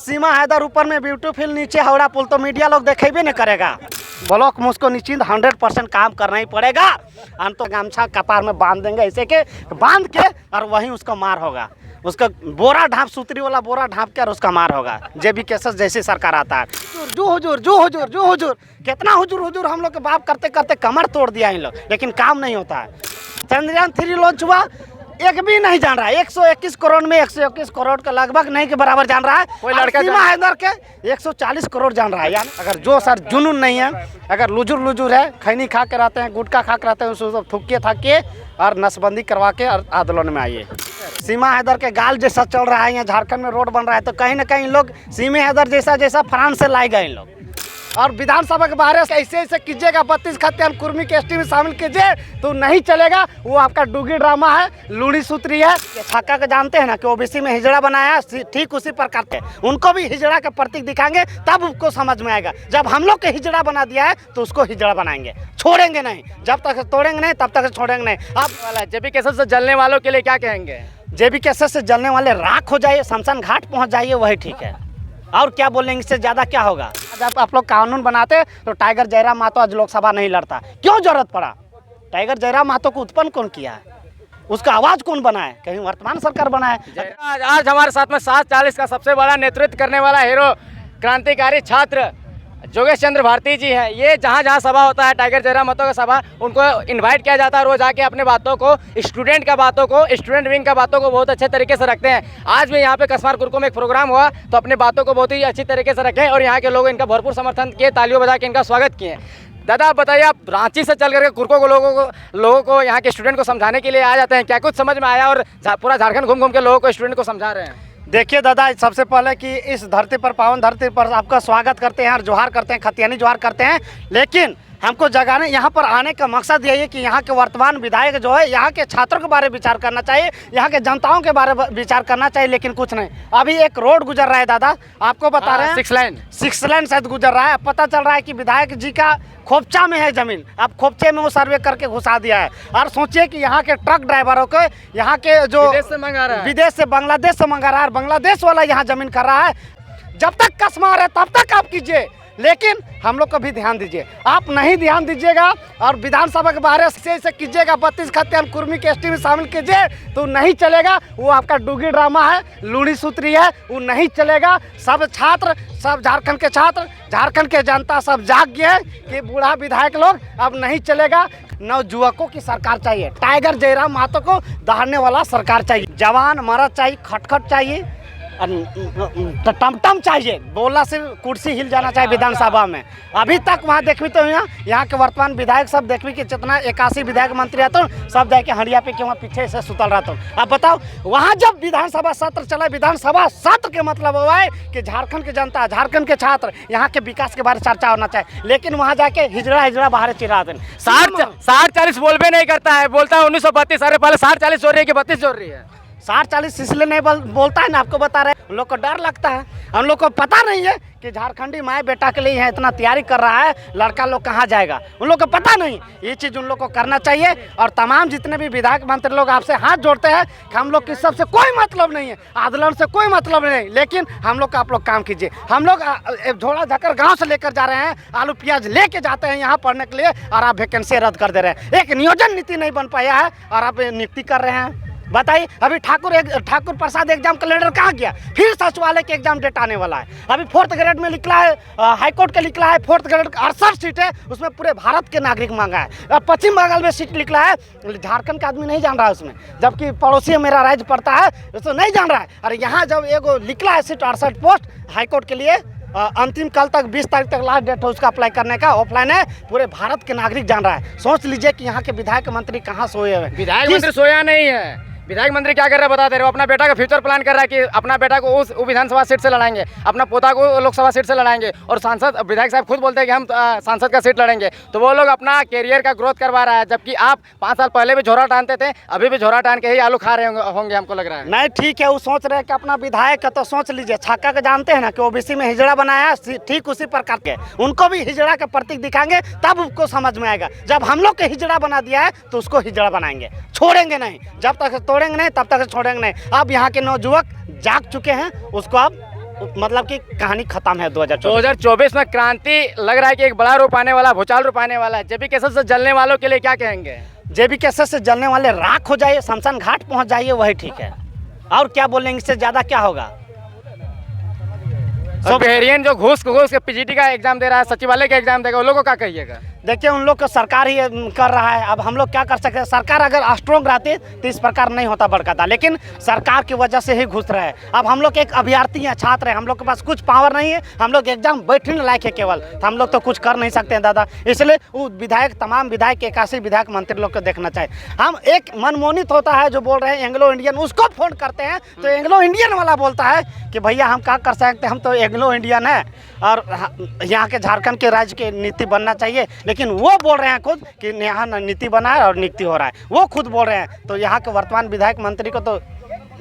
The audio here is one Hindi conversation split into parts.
सीमा हैदर ऊपर में ब्यूटीफुल, नीचे हावड़ा पुल, तो मीडिया लोग देखेबे नहीं करेगा। ब्लॉक में उसको निश्चिंत 100% काम करना ही पड़ेगा। तो गमछा कपार में बांध देंगे, ऐसे के बांध के, और वहीं उसको मार होगा। उसका बोरा ढांप, सूतरी वाला बोरा ढांप के और उसका मार होगा। जेबी केसेस जैसी सरकार आता है, जो हुजूर जो हुजूर जो हुजूर, कितना हुजूर हुजूर हम लोग के बाप करते करते कमर तोड़ दिया इन लोग, लेकिन काम नहीं होता है। चंद्रयान 3 लॉन्च हुआ, एक भी नहीं जान रहा है। 121 करोड़ में 121 करोड़ का लगभग नहीं के बराबर जान रहा है। कोई लड़का सीमा हैदर के 140 करोड़ जान रहा है। यानी अगर जो सर जुनून नहीं है, अगर लुजुर है, खैनी खा के रहते हैं, गुटखा खा के रहते हैं, उसको थुक्के थके और नसबंदी करवा के और आंदोलन में आइए। सीमा हैदर के गाल जैसा चल रहा है, यहाँ झारखंड में रोड बन रहा है, तो कहीं ना कहीं लोग सीमा हैदर जैसा फ्रांस से लाए गए लोग। और विधानसभा के बाहर ऐसे कीजिएगा, 32 खतियान कुर्मी के एसटी में शामिल कीजिए तो नहीं चलेगा। वो आपका डुगी ड्रामा है, लूड़ी सूत्री है। छक्का के जानते हैं ना कि ओबीसी में हिजड़ा बनाया, ठीक उसी पर करते हैं। उनको भी हिजड़ा का प्रतीक दिखाएंगे तब उसको समझ में आएगा। जब हम लोग के हिजड़ा बना दिया है तो उसको हिजड़ा बनाएंगे, छोड़ेंगे नहीं। जब तक तोड़ेंगे नहीं तब तक छोड़ेंगे नहीं। अब जेबी केसेस से जलने वालों के लिए क्या कहेंगे? जेबी केसेस से जलने वाले राख हो जाइए, शमशान घाट पहुँच जाइए, वही ठीक है। और क्या बोलेंगे, इससे ज़्यादा क्या होगा? जब आप लोग कानून बनाते तो टाइगर जयराम महतो आज लोकसभा नहीं लड़ता। क्यों जरूरत पड़ा? टाइगर जयराम महतो को उत्पन्न कौन किया है? उसका आवाज़ कौन बनाए? कहीं वर्तमान सरकार बनाए? आज हमारे साथ में 740 का सबसे बड़ा नेतृत्व करने वाला हीरो, क्रांतिकारी छात्र जोगेश चंद्र भारती जी हैं। ये जहाँ सभा होता है, टाइगर जयराम महतो का सभा, उनको इनवाइट किया जाता है। रोज आके अपने बातों को, स्टूडेंट का बातों को, स्टूडेंट विंग का बातों को बहुत अच्छे तरीके से रखते हैं। आज भी यहाँ पे कसमार कुरको में एक प्रोग्राम हुआ तो अपनी बातों को बहुत ही अच्छी तरीके से रखें और यहाँ के लोग इनका भरपूर समर्थन किए, तालियों बजा के इनका स्वागत किए। दादा आप बताइए, आप रांची से चल करके कुरको को लोगों को यहाँ के स्टूडेंट को समझाने के लिए आ जाते हैं, क्या कुछ समझ में आया और पूरा झारखंड घूम के लोगों को, स्टूडेंट को समझा रहे हैं? देखिए दादा, सबसे पहले कि इस धरती पर, पावन धरती पर आपका स्वागत करते हैं और जोहार करते हैं, खतियानी जोहार करते हैं। लेकिन हमको जगाने, यहाँ पर आने का मकसद यही है कि यहाँ के वर्तमान विधायक जो है, यहाँ के छात्रों के बारे में विचार करना चाहिए, यहाँ के जनताओं के बारे में विचार करना चाहिए। लेकिन कुछ नहीं। अभी एक रोड गुजर रहा है दादा, आपको बता रहे हैं, 6 लाइन शायद गुजर रहा है। पता चल रहा है कि विधायक जी का खोपचा में है जमीन, अब खोपचे में वो सर्वे करके घुसा दिया है। और सोचिए कि यहाँ के ट्रक ड्राइवरों को, यहाँ के जो विदेश से मंगा रहा है, विदेश से, बांग्लादेश से मंगा रहा है, बांग्लादेश वाला यहाँ जमीन कर रहा है। जब तक कसमा है तब तक आप कीजिए, लेकिन हम लोग को भी ध्यान दीजिए। आप नहीं ध्यान दीजिएगा और विधानसभा के बाहर से कीजिएगा, 32 खतियान कुर्मी के एसटी में शामिल कीजिए तो नहीं चलेगा। वो आपका डुगी ड्रामा है, लूड़ी सूत्री है, वो नहीं चलेगा। सब छात्र, सब झारखंड के छात्र, झारखंड के जनता सब जाग गए कि बूढ़ा विधायक लोग अब नहीं चलेगा। नवयुवकों की सरकार चाहिए, टाइगर जयराम महतो को दहाड़ने वाला सरकार चाहिए। जवान मर्द चाहिए, खटखट चाहिए, टमटम चाहिए, बोला से कुर्सी हिल जाना चाहिए विधानसभा में। अभी तक वहाँ देखी तो यहाँ के वर्तमान विधायक सब देखी कि जितना 81 विधायक मंत्री रहते हो, सब जाके हंडिया पे के वहाँ पीछे से सुतल रहता हूँ। अब बताओ, वहाँ जब विधानसभा सत्र चला, विधानसभा सत्र के मतलब हुआ है कि झारखंड की जनता, झारखंड के छात्र, यहाँ के विकास के बारे में चर्चा होना चाहिए। लेकिन वहाँ जाके हिजड़ा बाहर चिरा दें। 60-40 बोलबे नहीं करता है, बोलता है 1932। अरे पहले 60-40 जोड़ रही है कि 32 जोड़ रही है? 60-40 इसलिए नहीं बोलता है ना, आपको बता रहे हैं। उन लोग को डर लगता है, हम लोग को पता नहीं है कि झारखंडी माए बेटा के लिए यहाँ इतना तैयारी कर रहा है, लड़का लोग कहाँ जाएगा, उन लोग को पता नहीं। ये चीज़ उन लोग को करना चाहिए। और तमाम जितने भी विधायक मंत्री लोग आपसे हाथ जोड़ते हैं कि हम लोग की सबसे कोई मतलब नहीं है, आंदोलन से कोई मतलब नहीं, लेकिन हम लोग का आप लोग काम कीजिए। हम लोग झोला जाकर गाँव से लेकर जा रहे हैं, आलू प्याज लेके जाते हैं यहाँ पढ़ने के लिए, और आप वैकेंसी रद्द कर दे रहे हैं। एक नियोजन नीति नहीं बन पाया है और आप नियुक्ति कर रहे हैं। बताइए, अभी ठाकुर प्रसाद एग्जाम कैलेंडर कहाँ गया? फिर सचिवालय के एग्जाम डेट आने वाला है। अभी 4th ग्रेड में निकला है, हाईकोर्ट का निकला है 4th ग्रेड, 68 सीट है, उसमें पूरे भारत के नागरिक मांगा है। और पश्चिम बंगाल में सीट निकला है, झारखंड का आदमी नहीं जान रहा है उसमें, जबकि पड़ोसी मेरा राज्य पड़ता है, उसको नहीं जान रहा है। और यहाँ जब एगो निकला है सीट 68 पोस्ट हाईकोर्ट के लिए, अंतिम कल तक 20 तारीख तक लास्ट डेट है उसका अप्लाई करने का, ऑफलाइन है, पूरे भारत के नागरिक जान रहा है। सोच लीजिए कि यहाँ के विधायक मंत्री कहाँ सोए हुए। विधायक मंत्री सोया नहीं है। विधायक मंत्री क्या कर रहे हैं बता दे रहे हो? अपना बेटा का फ्यूचर प्लान कर रहा है कि अपना बेटा को उस विधानसभा सीट से लड़ाएंगे, अपना पोता को लोकसभा सीट से लड़ाएंगे। और सांसद विधायक साहब खुद बोलते हैं कि हम सांसद का सीट लड़ेंगे। तो वो लोग अपना कैरियर का ग्रोथ करवा रहा है, जबकि आप 5 साल पहले भी झोरा टानते थे, अभी भी झोरा टान के ही आलू खा रहे होंगे हमको लग रहा है। नहीं, ठीक है, वो सोच रहे हैं कि अपना विधायक का, तो सोच लीजिए। छक्का के जानते हैं ना कि ओबीसी में हिजड़ा बनाया, ठीक उसी प्रकार के उनको भी हिजड़ा का प्रतीक दिखाएंगे तब उसको समझ में आएगा। जब हम लोग के हिजड़ा बना दिया है तो उसको हिजड़ा बनाएंगे, छोड़ेंगे नहीं। जब तक तोड़ेंगे नहीं तब तक छोड़ेंगे नहीं। अब यहाँ के नौजुवक जाग चुके हैं, उसको अब मतलब कि कहानी खत्म है 2024। 2024 में क्रांति लग रहा है कि एक बड़ा रूप आने वाला, भूचाल रूप आने वाला है। जेबी केसर से जलने वालों के लिए क्या कहेंगे? जेबी केसर से जलने वाले राख हो जाइए, शमशान घाट पहुंच जाइए, वही ठीक है। और क्या बोलेंगे, इससे ज़्यादा क्या होगा? तो बेहरियन जो घूस के पीजीटी का एग्जाम दे रहा है, सचिवालय का एग्जाम देगा, उन लोगों को क्या कहिएगा? देखिए, उन लोग को सरकार ही कर रहा है। अब हम लोग क्या कर सकते हैं? सरकार अगर स्ट्रॉन्ग रहती तो इस प्रकार नहीं होता बड़का, लेकिन सरकार की वजह से ही घुस रहे हैं। अब हम लोग एक अभ्यर्थी हैं, छात्र हैं, हम लोग के पास कुछ पावर नहीं है, हम लोग एग्जाम बैठने लायक है केवल, तो हम लोग तो कुछ कर नहीं सकते हैं दादा। इसलिए वो विधायक, तमाम विधायक, 81 विधायक मंत्री लोग को देखना चाहिए। हम एक मनमोहित होता है जो बोल रहे हैं एंग्लो इंडियन, उसको फोन करते हैं तो एंग्लो इंडियन वाला बोलता है कि भैया हम क्या कर सकते हैं, हम तो एंग्लो इंडियन है और यहाँ के झारखंड के राज्य की नीति बनना चाहिए। लेकिन वो बोल रहे हैं खुद कि यहाँ नीति बना है और नियुक्ति हो रहा है, वो खुद बोल रहे हैं। तो यहाँ के वर्तमान विधायक मंत्री को तो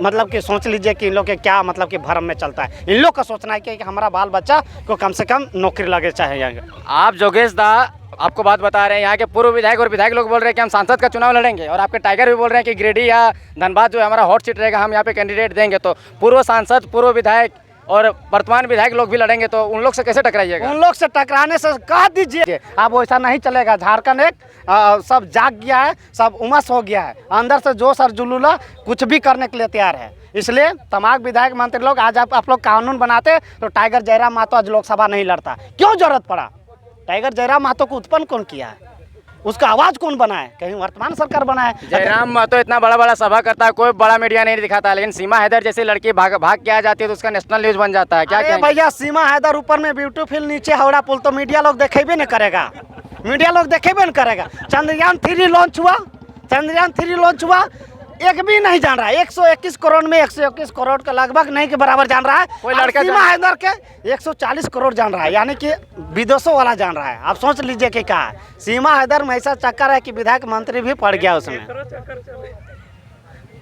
मतलब कि सोच लीजिए कि इन लोग के क्या मतलब कि भरम में चलता है। इन लोग का सोचना है कि हमारा बाल बच्चा को कम से कम नौकरी लगे चाहिए। आप जोगेश दा आपको बात बता रहे हैं, यहाँ के पूर्व विधायक और विधायक लोग बोल रहे हैं कि हम सांसद का चुनाव लड़ेंगे, और आपके टाइगर भी बोल रहे हैं कि गिरिडीह या धनबाद जो है हमारा हॉट सीट रहेगा, हम यहाँ पे कैंडिडेट देंगे। तो पूर्व सांसद, पूर्व विधायक और वर्तमान विधायक लोग भी लड़ेंगे, तो उन लोग से कैसे टकराइएगा? उन लोग से टकराने से कह दीजिए अब वैसा नहीं चलेगा। झारखंड एक सब जाग गया है, सब उमस हो गया है, अंदर से जोश और जुलूला कुछ भी करने के लिए तैयार है। इसलिए तमाम विधायक मंत्री लोग आज आप लोग कानून बनाते तो टाइगर जयराम महतो आज लोकसभा नहीं लड़ता। क्यों जरूरत पड़ा? टाइगर जयराम महतो को उत्पन्न कौन किया है? उसका आवाज कौन बनाए? कहीं वर्तमान सरकार बनाए? जयराम महतो इतना बड़ा बड़ा सभा करता है, कोई बड़ा मीडिया नहीं दिखाता, लेकिन सीमा हैदर जैसी लड़की भाग के आ जाती है तो उसका नेशनल न्यूज बन जाता है। क्या अरे भैया, सीमा हैदर ऊपर में ब्यूटीफुल, नीचे हावड़ा पुल, तो मीडिया लोग देखेबे नहीं करेगा, मीडिया लोग देखेबे नहीं करेगा। चंद्रयान 3 लॉन्च हुआ, चंद्रयान 3 लॉन्च हुआ, एक भी नहीं जान रहा है। 121 करोड़ में 121 करोड़ का लगभग नहीं के बराबर जान रहा है। कोई लड़का सीमा हैदर के 140 करोड़ जान रहा है, यानी कि विदेशों वाला जान रहा है। आप सोच लीजिए कि क्या है। सीमा हैदर में ऐसा चक्कर है कि विधायक मंत्री भी पड़ गया उसमें।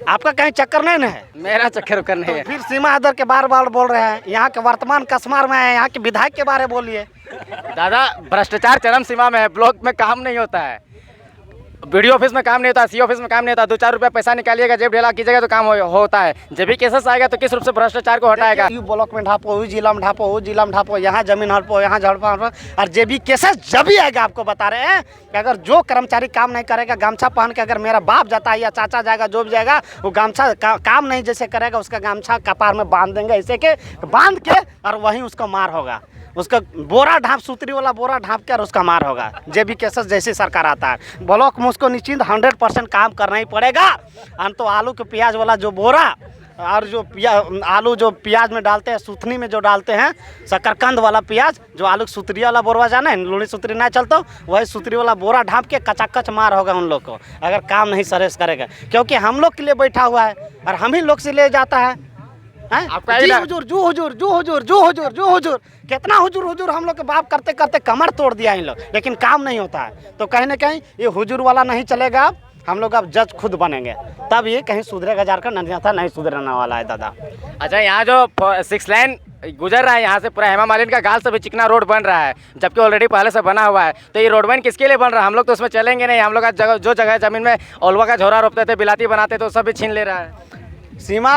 आपका कहीं चक्कर नहीं ना है? मेरा चक्कर उक्कर नहीं है। फिर सीमा हैदर के बार बार बोल रहे हैं, यहाँ के वर्तमान कस्मार में है, यहाँ के विधायक के बारे बोलिए। दादा, भ्रष्टाचार चरम सीमा में है, ब्लॉक में काम नहीं होता है, वीडियो ऑफिस में काम नहीं होता, सी ऑफिस में काम नहीं होता। 2-4 रुपया पैसा निकालिएगा, जेब ढेला कीजिएगा तो काम होता है। जब भी केसेस आएगा तो किस रूप से भ्रष्टाचार को हटाएगा? यू ब्लॉक में ढापो, वो जिला में ढापो, वो जिला में ढापो, यहाँ जमीन हड़पो, यहाँ झड़पो। और जब भी केसेस जब भी आएगा, आपको बता रहे हैं कि अगर जो कर्मचारी काम नहीं करेगा, गमछा पहन के अगर मेरा बाप जाता है या चाचा जाएगा, जो भी जाएगा, वो गमछा काम नहीं जैसे करेगा, उसका गमछा कपार में बांध देंगे, ऐसे के बांध के, और वहीं उसको मार होगा। उसका बोरा ढाप, सूतरी वाला बोरा ढाप कर उसका मार होगा। जेबी केसस जैसी सरकार आता है, ब्लॉक में उसको निश्चिंत 100% काम करना ही पड़ेगा। तो आलू के प्याज वाला जो बोरा और जो आलू जो प्याज में डालते हैं, सुथनी में जो डालते हैं, शकरकंद वाला प्याज, जो आलू सूतरी वाला बोरवा जाना है, लूनी सूतरी ना चलता, वही सूतरी वाला बोरा ढाप के कचाकच मार होगा उन लोग को, अगर काम नहीं सरेस करेगा। क्योंकि हम लोग के लिए बैठा हुआ है और हम ही लोग से ले जाता है। जी हुजूर, जू हुजूर, जू हुजूर, जू हुजूर, जू हुजूर, कितना हुजूर हुजूर हम लोग के बाप करते करते कमर तोड़ दिया इन लोग, लेकिन काम नहीं होता है। तो कहीं ना कहीं ये हुजूर वाला नहीं चलेगा। हम लोग अब जज खुद बनेंगे, तब ये कहीं सुधरेगा झारखंड, अन्यथा नहीं सुधरने वाला है दादा। अच्छा, यहाँ जो 6 लाइन गुजर रहा है, यहाँ से पूरा हेमा मालिनी का गाल से भी चिकना रोड बन रहा है, जबकि ऑलरेडी पहले से बना हुआ है। तो ये रोड बन किसके लिए बन रहा है? हम लोग तो उसमें चलेंगे नहीं। हम लोग का जो जगह जमीन में ओलवा का झोरा रोपते थे, बिलाती बनाते थे, वो सब भी छीन ले रहा है। सीमा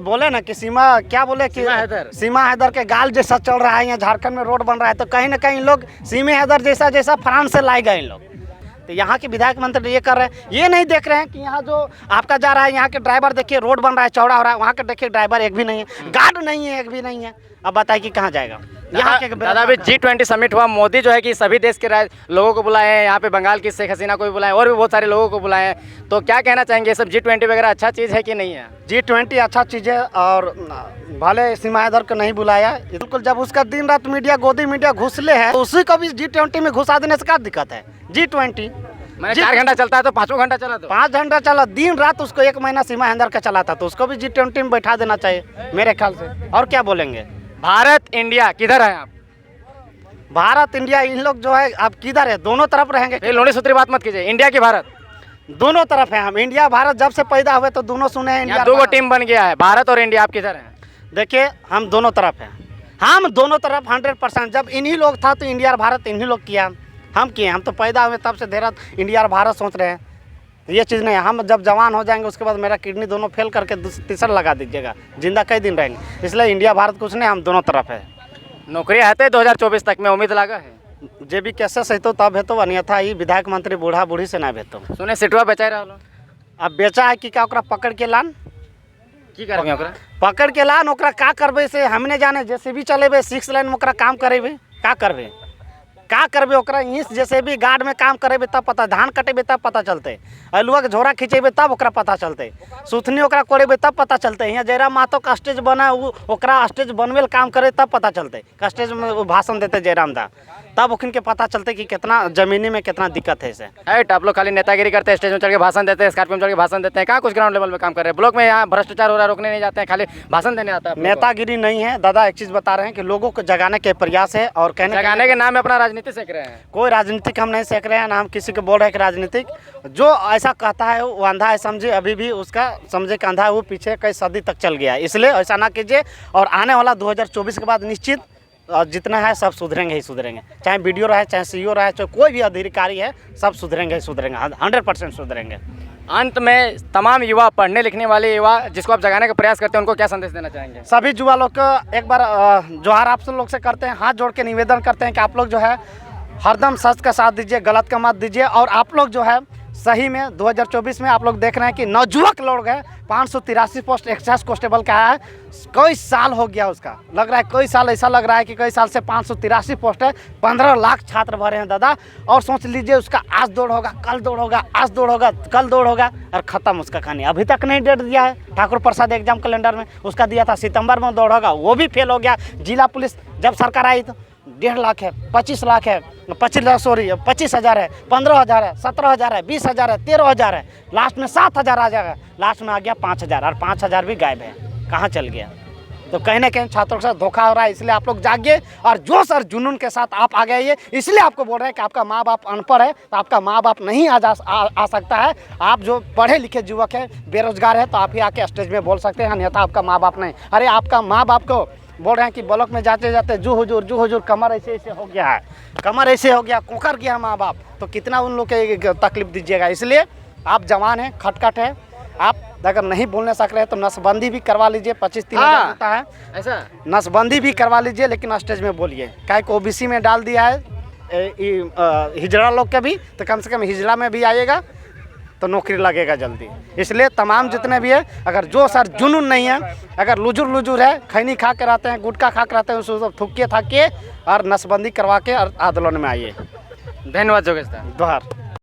बोले ना कि सीमा क्या बोले कि सीमा हैदर के गाल जैसा चल रहा है, यहाँ झारखंड में रोड बन रहा है, तो कहीं ना कहीं लोग सीमा हैदर जैसा फ्रांस से लाए गए इन लोग। तो यहाँ के विधायक मंत्री ये कर रहे हैं, ये नहीं देख रहे हैं कि यहाँ जो आपका जा रहा है, यहाँ के ड्राइवर देखिए, रोड बन रहा है, चौड़ा हो रहा है, वहाँ के देखिए ड्राइवर एक भी नहीं है, गार्ड नहीं है, एक भी नहीं है। अब बताइए कि कहाँ जाएगा? यहाँ के दादा, अभी G20 समिट हुआ, मोदी जो है कि सभी देश के लोगों को बुलाए हैं, यहाँ पे बंगाल की शेख हसीना को भी बुलाए, और भी बहुत सारे लोगों को बुलाए हैं। तो क्या कहना चाहेंगे, ये सब G20 वगैरह अच्छा चीज़ है कि नहीं है? G20 अच्छा चीज़ है, और भले सीमा हैदर को नहीं बुलाया, बिल्कुल। जब उसका दिन रात मीडिया, गोदी मीडिया घुसले है, तो उसी को भी G20 में घुसा देने से क्या दिक्कत है? G20 मैंने 4 घंटा चलता है तो 5 घंटा चला, तो 5 घंटा चला, दिन रात उसको 1 महीना सीमा हैदर का चला था, तो उसको भी G20 में बैठा देना चाहिए मेरे ख्याल से। और क्या बोलेंगे? भारत इंडिया किधर है आप? भारत इंडिया इन लोग जो है अब किधर है? दोनों तरफ रहेंगे। लोनी सूत्री बात मत कीजिए, इंडिया की भारत दोनों तरफ है। हम इंडिया भारत जब से पैदा हुए तो दोनों सुने हैं। इंडिया 2 टीम बन गया है, भारत और इंडिया। आप किधर हैं? देखिए, हम दोनों तरफ हैं, हम दोनों तरफ 100%। जब इन्हीं लोग था तो इंडिया और भारत इन्हीं लोग किया, हम किए। हम तो पैदा हुए तब से देर इंडिया और भारत सोच रहे हैं। ये चीज़ नहीं है। हम जब जवान हो जाएंगे उसके बाद मेरा किडनी दोनों फेल करके तीसरा लगा दीजिएगा, जिंदा कई दिन रहेंगे। इसलिए इंडिया भारत कुछ नहीं, हम दोनों तरफ है। नौकरी आते 2024 तक में उम्मीद लगा है। जे भी कैसे सही तो तब है तो, अन्यथा ही विधायक मंत्री बूढ़ा बूढ़ी से ना भेतो। सुने सिटवा बेचा रहा अब बेचा है कि क्या ओकरा पकड़ के लान, की करबे ओकरा पकड़ के लान, ओकरा का करबे से हम नहीं जाने। जैसे भी चलेबे 6 लाइन में ओकरा काम करेबे, का करबे ओकरा ईंस जैसे भी गार्ड में काम करेबे तब पता, धान कटेबे तब पता चलते, अलुआ के झोरा खींचेबे तब ओकरा पता चलते, सुथनी ओकरा कोड़ेबे तब पता चलते। यहाँ जयराम महतो का स्टेज बना ओकरा स्टेज बनवे काम करे तब पता चलते, स्टेज में वो भाषण देते जयराम दा, तब उखिन के पता चलते कि कितना जमीनी में कितना दिक्कत है इसे। आप लोग खाली नेतागिरी करते हैं, स्टेज में चढ़ के भाषण देते हैं, स्कॉर्पियो में चढ़ के भाषण देते हैं, कहाँ कुछ ग्राउंड लेवल में काम कर रहे हैं। ब्लॉक में यहाँ भ्रष्टाचार हो रहा है, रोकने नहीं जाते हैं, खाली भाषण देने आता है। नेतागिरी नहीं है दादा, एक चीज़ बता रहे हैं कि लोगों को जगाने के प्रयास है, और जगाने के नाम में अपना राजनीति सीख रहे हैं। कोई राजनीतिक हम नहीं सीख रहे हैं, ना हम किसी को बोल रहे हैं कि राजनीतिक। जो ऐसा कहता है वो अंधा है समझे, अभी भी उसका समझे कि अंधा है, वो पीछे कई सदी तक चल गया। इसलिए ऐसा ना कीजिए, और आने वाला 2024 के बाद निश्चित जितना है सब सुधरेंगे ही सुधरेंगे, चाहे वीडियो रहे, चाहे सीईओ रहे, चाहे कोई भी अधिकारी है, सब सुधरेंगे ही सुधरेंगे, 100% सुधरेंगे। अंत में तमाम युवा, पढ़ने लिखने वाले युवा जिसको आप जगाने का प्रयास करते हैं, उनको क्या संदेश देना चाहेंगे? सभी युवा लोग को एक बार जोहार आप सब लोग से करते हैं, हाथ जोड़ के निवेदन करते हैं कि आप लोग जो है हरदम सच का साथ दीजिए, गलत का मत दीजिए। और आप लोग जो है सही में 2024 में आप लोग देख रहे हैं कि नौजुवक लोग हैं, 583 पोस्ट एक्साइज कांस्टेबल का है, कई साल हो गया उसका, लग रहा है कई साल, ऐसा लग रहा है कि कई साल से 583 पोस्ट है, 15 लाख छात्र भरे हैं दादा। और सोच लीजिए उसका आज दौड़ होगा, कल दौड़ होगा, आज दौड़ होगा, कल दौड़ होगा, और ख़त्म उसका कहानी। अभी तक नहीं डेट दिया है, ठाकुर प्रसाद एग्जाम कैलेंडर में उसका दिया था सितंबर में दौड़ होगा, वो भी फेल हो गया। जिला पुलिस जब सरकार आई तो 1.5 लाख है, 25 लाख है, 25,000 है, 15,000 है, 17,000 है, 20,000 है, 13,000 है, लास्ट में 7,000 आ जाएगा, लास्ट में आ गया 5,000, और 5,000 भी गायब है, कहाँ चल गया? तो कहीं ना कहीं छात्रों के साथ धोखा हो रहा है। इसलिए आप लोग जागिए और जोश और जुनून के साथ आप आ गए। इसलिए आपको बोल रहे हैं कि आपका माँ बाप अनपढ़ है तो आपका माँ बाप नहीं आ सकता है। आप जो पढ़े लिखे युवक है, बेरोजगार है, तो आप ही आके स्टेज में बोल सकते हैं, अन्यथा आपका माँ बाप नहीं। अरे आपका माँ बाप को बोल रहे हैं कि ब्लॉक में जाते जाते जू हुजूर कमर ऐसे ऐसे हो गया है, कमर ऐसे हो गया, कोकर गया माँ बाप, तो कितना उन लोग के तकलीफ दीजिएगा। इसलिए आप जवान हैं, खटखट है, आप अगर नहीं बोलने सक रहे हैं तो नसबंदी भी करवा लीजिए, 25-3 होता है ऐसा, नसबंदी भी करवा लीजिए, लेकिन स्टेज में बोलिए। क्या को ओबीसी में डाल दिया है हिजड़ा लोग के भी, तो कम से कम हिजड़ा में भी आइएगा तो नौकरी लगेगा जल्दी। इसलिए तमाम जितने भी है, अगर जो सर जुनून नहीं है, अगर लुजुर है, खैनी खा के रहते हैं, गुटखा खा के रहते हैं, उसको थुकिए थाकिए और नसबंदी करवा के और आंदोलन में आइए। धन्यवाद जोगेश दा। दोहर।